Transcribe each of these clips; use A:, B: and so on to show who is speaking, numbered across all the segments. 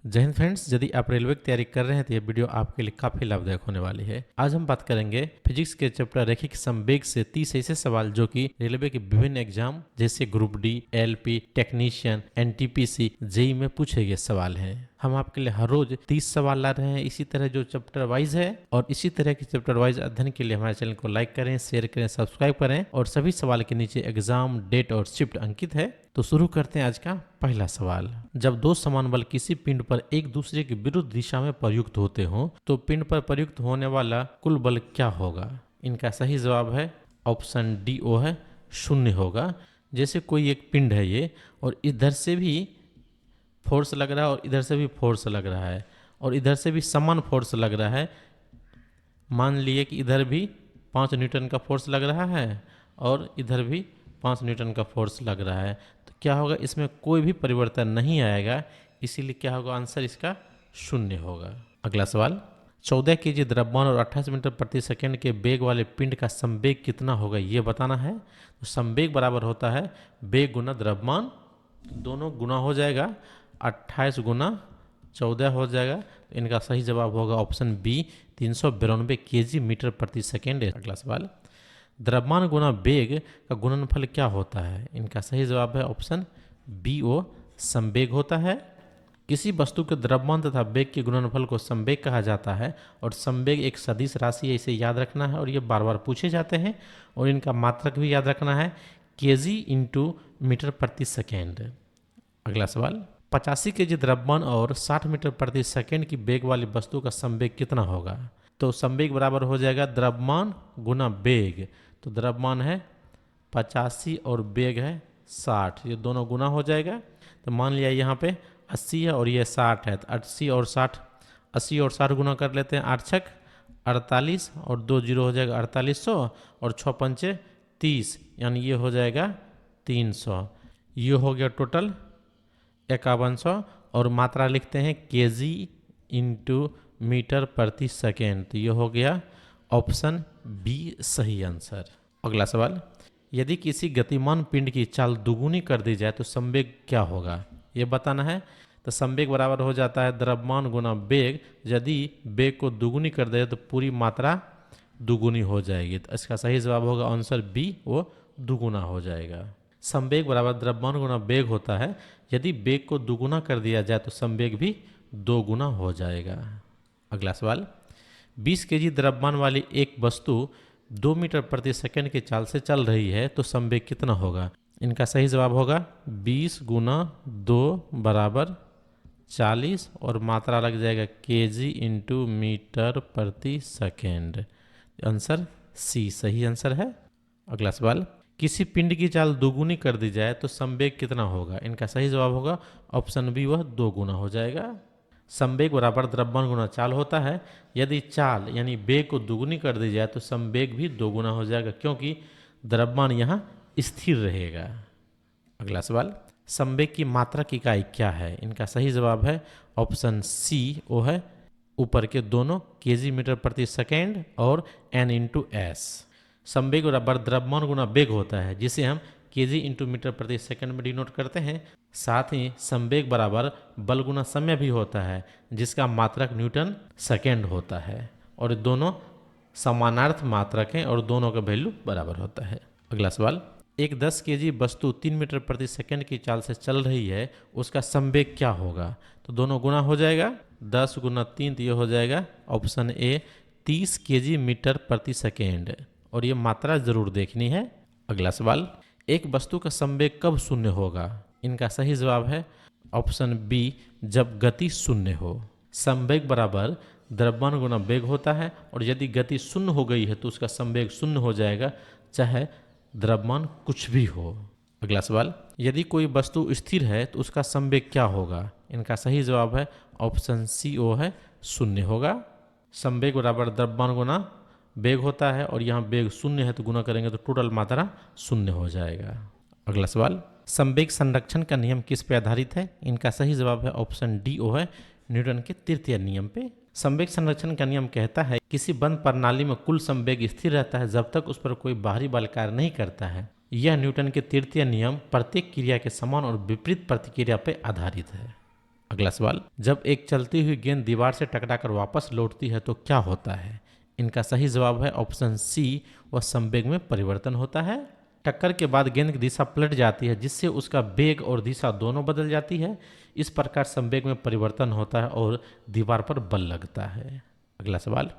A: जय हिंद फ्रेंड्स, यदि आप रेलवे की तैयारी कर रहे हैं तो ये वीडियो आपके लिए काफी लाभदायक होने वाली है। आज हम बात करेंगे फिजिक्स के चैप्टर रैखिक संवेग से 30 ऐसे सवाल जो कि रेलवे के विभिन्न एग्जाम जैसे group D, LP, technician, NTPC, JE में पूछे गए सवाल हैं। हम आपके लिए हर रोज 30 सवाल ला रहे हैं इसी तरह जो चैप्टर वाइज है, और इसी तरह के चैप्टर वाइज अध्ययन के लिए हमारे चैनल को लाइक करें, शेयर करें, सब्सक्राइब करें और सभी सवाल के नीचे एग्जाम डेट और शिफ्ट अंकित है। तो शुरू करते हैं आज का पहला सवाल। जब दो समान बल किसी पिंड पर एक दूसरे की विरुद्ध दिशा में प्रयुक्त होते हो तो पिंड पर प्रयुक्त होने वाला कुल बल क्या होगा? इनका सही जवाब है ऑप्शन डी ओ है, शून्य होगा। जैसे कोई एक पिंड है ये, और इधर से भी फोर्स लग रहा है और इधर से भी फोर्स लग रहा है और इधर से भी समान फोर्स लग रहा है। मान लिए कि इधर भी 5 न्यूटन का फोर्स लग रहा है और इधर भी 5 न्यूटन का फोर्स लग रहा है, तो क्या होगा? इसमें कोई भी परिवर्तन नहीं आएगा, इसीलिए क्या होगा? आंसर इसका शून्य होगा। अगला सवाल, 14 केजी द्रव्यमान और 28 मीटर प्रति सेकंड के वेग वाले पिंड का संवेग कितना होगा ये बताना है। तो संवेग बराबर होता है वेग गुना द्रव्यमान, दोनों गुना हो जाएगा, 28 गुना 14 हो जाएगा। तो इनका सही जवाब होगा ऑप्शन बी, 392 केजी मीटर प्रति सेकेंड। अगला सवाल, द्रव्यमान गुना वेग का गुणनफल क्या होता है? इनका सही जवाब है ऑप्शन बी ओ, संवेग होता है। किसी वस्तु के द्रव्यमान तथा वेग के गुणनफल को संवेग कहा जाता है और संवेग एक सदिश राशि है, इसे याद रखना है और ये बार बार पूछे जाते हैं। और इनका मात्रक भी याद रखना है, केजी इंटू मीटर प्रति सेकेंड। अगला सवाल, 85 केजी द्रव्यमान और 60 मीटर प्रति सेकेंड की वेग वाली वस्तु का संवेग कितना होगा? तो संवेग बराबर हो जाएगा द्रव्यमान गुना वेग। तो द्रव्यमान है 85 और वेग है 60, ये दोनों गुना हो जाएगा। तो मान लिया यहाँ पे 80 है और ये 60 है, तो 80 और 60 गुना कर लेते हैं। 8 छक 48 और 2 जीरो हो जाएगा 4800 और 6 पंचे 30, यानी ये हो जाएगा 300। ये हो गया टोटल 5100 और मात्रा लिखते हैं केजी इंटू मीटर प्रति सेकेंड। तो ये हो गया ऑप्शन बी सही आंसर। अगला सवाल, यदि किसी गतिमान पिंड की चाल दुगुनी कर दी जाए तो संवेग क्या होगा ये बताना है। तो संवेग बराबर हो जाता है द्रव्यमान गुना वेग। यदि वेग को दुगुनी कर दे तो पूरी मात्रा दुगुनी हो जाएगी, तो इसका सही जवाब होगा आंसर बी, वो दुगुना हो जाएगा। संवेग बराबर द्रव्यमान गुना वेग होता है, यदि वेग को दुगुना कर दिया जाए तो संवेग भी दोगुना हो जाएगा। अगला सवाल, 20 केजी द्रव्यमान वाली एक वस्तु 2 मीटर प्रति सेकंड की चाल से चल रही है तो संवेग कितना होगा? इनका सही जवाब होगा 20 गुना 2 बराबर 40 और मात्रा लग जाएगा केजी इंटू मीटर प्रति सेकेंड। आंसर सी सही आंसर है। अगला सवाल, किसी पिंड की चाल दोगुनी कर दी जाए तो संवेग कितना होगा? इनका सही जवाब होगा ऑप्शन बी, वह 2 गुना हो जाएगा। संवेग बराबर द्रव्यमान गुना चाल होता है, यदि चाल यानी वेग को दुगुनी कर दी जाए तो संवेग भी दोगुना हो जाएगा, क्योंकि द्रव्यमान यहाँ स्थिर रहेगा। अगला सवाल, संवेग की मात्रा की इकाई क्या है? इनका सही जवाब है ऑप्शन सी, वो है ऊपर के दोनों, केजी मीटर प्रति सेकेंड और एन इंटू एस। संवेग बराबर द्रव्यमान गुना वेग होता है, जिसे हम केजी इंटू मीटर प्रति सेकंड में डिनोट करते हैं। साथ ही संवेग बराबर बल गुना समय भी होता है, जिसका मात्रक न्यूटन सेकेंड होता है, और दोनों समानार्थ मात्रक हैं और दोनों का वैल्यू बराबर होता है। अगला सवाल, एक 10 केजी वस्तु 3 मीटर प्रति सेकंड की चाल से चल रही है, उसका संवेग क्या होगा? तो दोनों गुना हो जाएगा, 10 गुना 3, तो ये हो जाएगा ऑप्शन ए 30 केजी मीटर प्रति सेकेंड, और ये मात्रा जरूर देखनी है। अगला सवाल, एक वस्तु का संवेग कब शून्य होगा? इनका सही जवाब है ऑप्शन बी, जब गति शून्य हो। संवेग बराबर द्रव्यमान गुना वेग होता है, और यदि गति शून्य हो गई है तो उसका संवेग शून्य हो जाएगा, चाहे द्रव्यमान कुछ भी हो। अगला सवाल, यदि कोई वस्तु स्थिर है तो उसका संवेग क्या होगा? इनका सही जवाब है ऑप्शन सी, ओ है, शून्य होगा। संवेग बराबर द्रव्यमान गुना वेग होता है, और यहाँ वेग शून्य है तो गुना करेंगे तो टोटल मात्रा शून्य हो जाएगा। अगला सवाल, संवेग संरक्षण का नियम किस पे आधारित है? इनका सही जवाब है ऑप्शन डी, ओ है, न्यूटन के तृतीय नियम पे। संवेग संरक्षण का नियम कहता है किसी बंद प्रणाली में कुल संवेग स्थिर रहता है जब तक उस पर कोई बाहरी बल कार्य नहीं करता है। यह न्यूटन के तृतीय नियम प्रत्येक क्रिया के समान और विपरीत प्रतिक्रिया पर आधारित है। अगला सवाल, जब एक चलती हुई गेंद दीवार से टकराकर वापस लौटती है तो क्या होता है? इनका सही जवाब है ऑप्शन सी, वह संवेग में परिवर्तन होता है। टक्कर के बाद गेंद की दिशा पलट जाती है जिससे उसका वेग और दिशा दोनों बदल जाती है। इस प्रकार संवेग में परिवर्तन होता है और दीवार पर बल लगता है। अगला सवाल,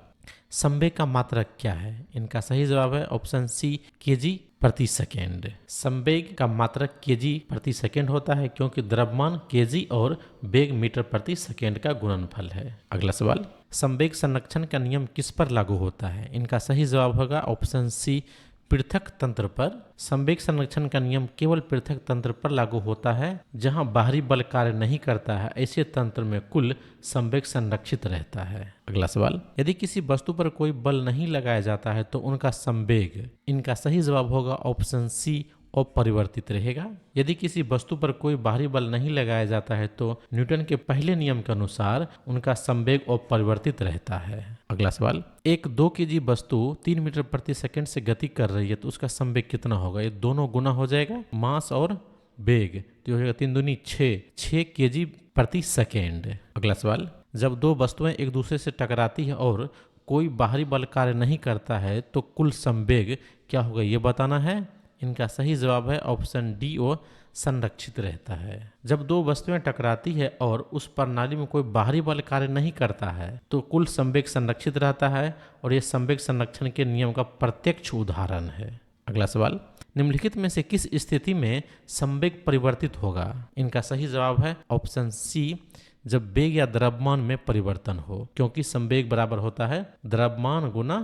A: संवेग का मात्रक क्या है? इनका सही जवाब है ऑप्शन सी, केजी प्रति सेकेंड। संवेग का मात्रक केजी प्रति सेकेंड होता है क्योंकि द्रव्यमान केजी और वेग मीटर प्रति सेकेंड का गुणनफल है। अगला सवाल, संवेग संरक्षण का नियम किस पर लागू होता है? इनका सही जवाब होगा ऑप्शन सी, पृथक तंत्र पर। संवेग संरक्षण का नियम केवल पृथक तंत्र पर लागू होता है जहां बाहरी बल कार्य नहीं करता है। ऐसे तंत्र में कुल संवेग संरक्षित रहता है। अगला सवाल, यदि किसी वस्तु पर कोई बल नहीं लगाया जाता है तो उनका संवेग, इनका सही जवाब होगा ऑप्शन सी, अपरिवर्तित रहेगा। यदि किसी वस्तु पर कोई बाहरी बल नहीं लगाया जाता है तो न्यूटन के पहले नियम के अनुसार उनका संवेग अपरिवर्तित रहता है। अगला सवाल, एक 2 केजी वस्तु 3 मीटर प्रति सेकंड से गति कर रही है तो उसका संवेग कितना होगा? ये दोनों गुना हो जाएगा, मास और वेग, तो हो जाएगा 3 दूनी 6 केजी प्रति सेकेंड। अगला सवाल, जब 2 वस्तुएं एक दूसरे से टकराती है और कोई बाहरी बल कार्य नहीं करता है तो कुल संवेग क्या होगा ये बताना है। इनका सही जवाब है ऑप्शन डी, वो संरक्षित रहता है। जब 2 वस्तुएं टकराती है और उस प्रणाली में कोई बाहरी बल कार्य नहीं करता है तो कुल संवेग संरक्षित रहता है और यह संवेग संरक्षण के नियम का प्रत्यक्ष उदाहरण है। अगला सवाल, निम्नलिखित में से किस स्थिति में संवेग परिवर्तित होगा? इनका सही जवाब है ऑप्शन सी, जब वेग या द्रव्यमान में परिवर्तन हो, क्योंकि संवेग बराबर होता है द्रव्यमान गुना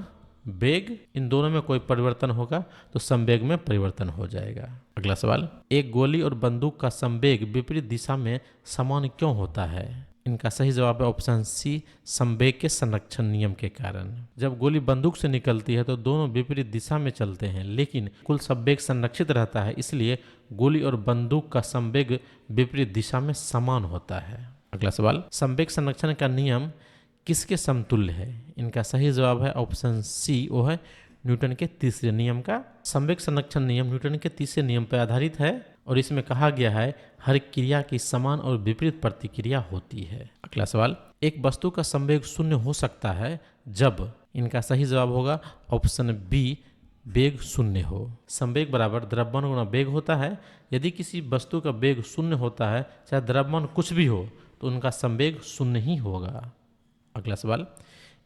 A: वेग। इन दोनों में कोई परिवर्तन होगा तो संवेग में परिवर्तन हो जाएगा। अगला सवाल, एक गोली और बंदूक का संवेग विपरीत दिशा में समान क्यों होता है? इनका सही जवाब है ऑप्शन सी, संवेग के संरक्षण नियम के कारण। जब गोली बंदूक से निकलती है तो दोनों विपरीत दिशा में चलते हैं लेकिन कुल संवेग संरक्षित रहता है, इसलिए गोली और बंदूक का संवेग विपरीत दिशा में समान होता है। अगला सवाल, संवेग संरक्षण का नियम किसके समतुल्य है? इनका सही जवाब है ऑप्शन सी, वो है न्यूटन के तीसरे नियम का। संवेग संरक्षण नियम न्यूटन के तीसरे नियम पर आधारित है और इसमें कहा गया है हर क्रिया की समान और विपरीत प्रतिक्रिया होती है। अगला सवाल, एक वस्तु का संवेग शून्य हो सकता है जब, इनका सही जवाब होगा ऑप्शन बी, वेग शून्य हो। संवेग बराबर द्रव्यमान गुणा वेग होता है। यदि किसी वस्तु का वेग शून्य होता है, चाहे द्रव्यमान कुछ भी हो, तो उनका संवेग शून्य ही होगा। अगला सवाल,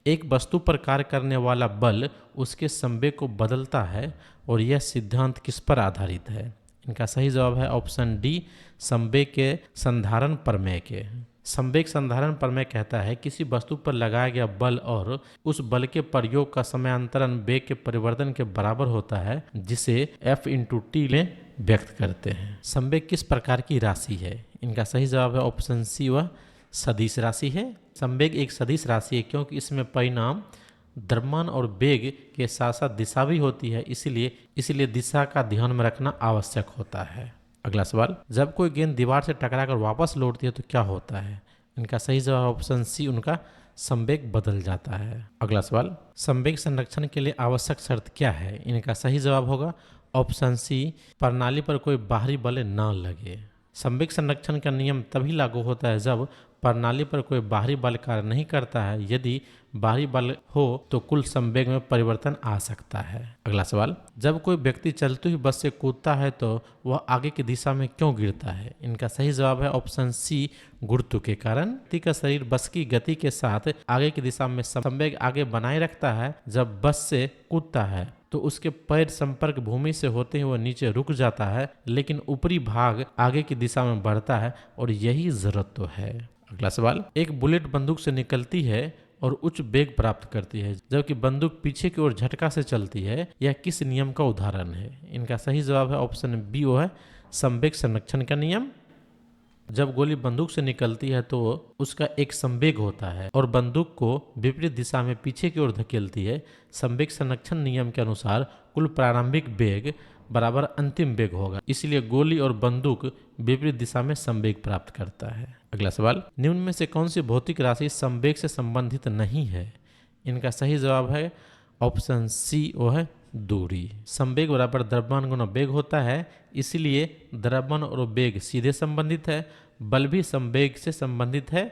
A: एक वस्तु पर कार्य करने वाला बल उसके संवेग को बदलता है और यह सिद्धांत किस पर आधारित है? इनका सही जवाब है ऑप्शन डी, संवेग के संधारण प्रमेय के। संवेग संधारण प्रमेय कहता है किसी वस्तु पर लगाया गया बल और उस बल के प्रयोग का समयांतरण वेग के परिवर्तन के बराबर होता है, जिसे F/t में व्यक्त करते हैं। संवेग किस प्रकार की राशि है? इनका सही जवाब है ऑप्शन सी, वह सदिश राशि है। संवेग एक सदिश राशि है क्योंकि इसमें परिणाम द्रव्यमान और वेग के साथ साथ दिशा भी होती है, इसीलिए दिशा का ध्यान में रखना आवश्यक होता है। अगला सवाल, जब कोई गेंद दीवार से टकराकर वापस लौटती है तो क्या होता है? इनका सही जवाब ऑप्शन सी, उनका संवेग बदल जाता है। अगला सवाल, संवेग संरक्षण के लिए आवश्यक शर्त क्या है? इनका सही जवाब होगा ऑप्शन सी, प्रणाली पर कोई बाहरी बल न लगे। संवेग संरक्षण का नियम तभी लागू होता है जब प्रणाली पर कोई बाहरी बल कार्य नहीं करता है। यदि बाहरी बल हो तो कुल संवेग में परिवर्तन आ सकता है। अगला सवाल, जब कोई व्यक्ति चलती हुई बस से कूदता है तो वह आगे की दिशा में क्यों गिरता है? इनका सही जवाब है ऑप्शन सी, गुरुत्व के कारण। व्यक्ति का शरीर बस की गति के साथ आगे की दिशा में संवेग आगे बनाए रखता है। जब बस से कूदता है तो उसके पैर संपर्क भूमि से होते हुए नीचे रुक जाता है, लेकिन ऊपरी भाग आगे की दिशा में बढ़ता है और यही जरूरत तो है। अगला सवाल, एक बुलेट बंदूक से निकलती है और उच्च वेग प्राप्त करती है जबकि बंदूक पीछे की ओर झटका से चलती है। यह किस नियम का उदाहरण है? इनका सही जवाब है ऑप्शन बी, वो है संवेग संरक्षण का नियम। जब गोली बंदूक से निकलती है तो उसका एक संवेग होता है और बंदूक को विपरीत दिशा में पीछे की ओर धकेलती है। संवेग संरक्षण नियम के अनुसार कुल प्रारंभिक वेग बराबर अंतिम वेग होगा, इसलिए गोली और बंदूक विपरीत दिशा में संवेग प्राप्त करता है। अगला सवाल, निम्न में से कौन सी भौतिक राशि संवेग से संबंधित नहीं है? इनका सही जवाब है ऑप्शन सी, वो है दूरी। संवेग बराबर द्रव्यमान गुना वेग होता है, इसलिए द्रव्यमान और वेग सीधे संबंधित है। बल भी संवेग से संबंधित है,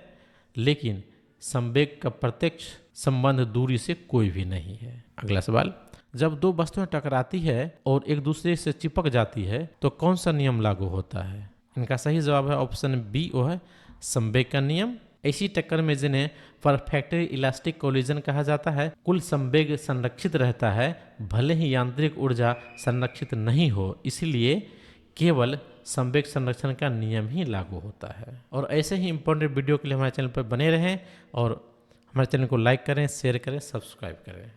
A: लेकिन संवेग का प्रत्यक्ष संबंध दूरी से कोई भी नहीं है। अगला सवाल, जब दो वस्तुएं टकराती है और एक दूसरे से चिपक जाती है तो कौन सा नियम लागू होता है? इनका सही जवाब है ऑप्शन बी, वो है संवेग का नियम। ऐसी टक्कर में जिन्हें परफेक्टली इलास्टिक कोलिजन कहा जाता है, कुल संवेग संरक्षित रहता है, भले ही यांत्रिक ऊर्जा संरक्षित नहीं हो, इसलिए केवल संवेग संरक्षण का नियम ही लागू होता है। और ऐसे ही इंपॉर्टेंट वीडियो के लिए हमारे चैनल पर बने रहें और हमारे चैनल को लाइक करें, शेयर करें, सब्सक्राइब करें।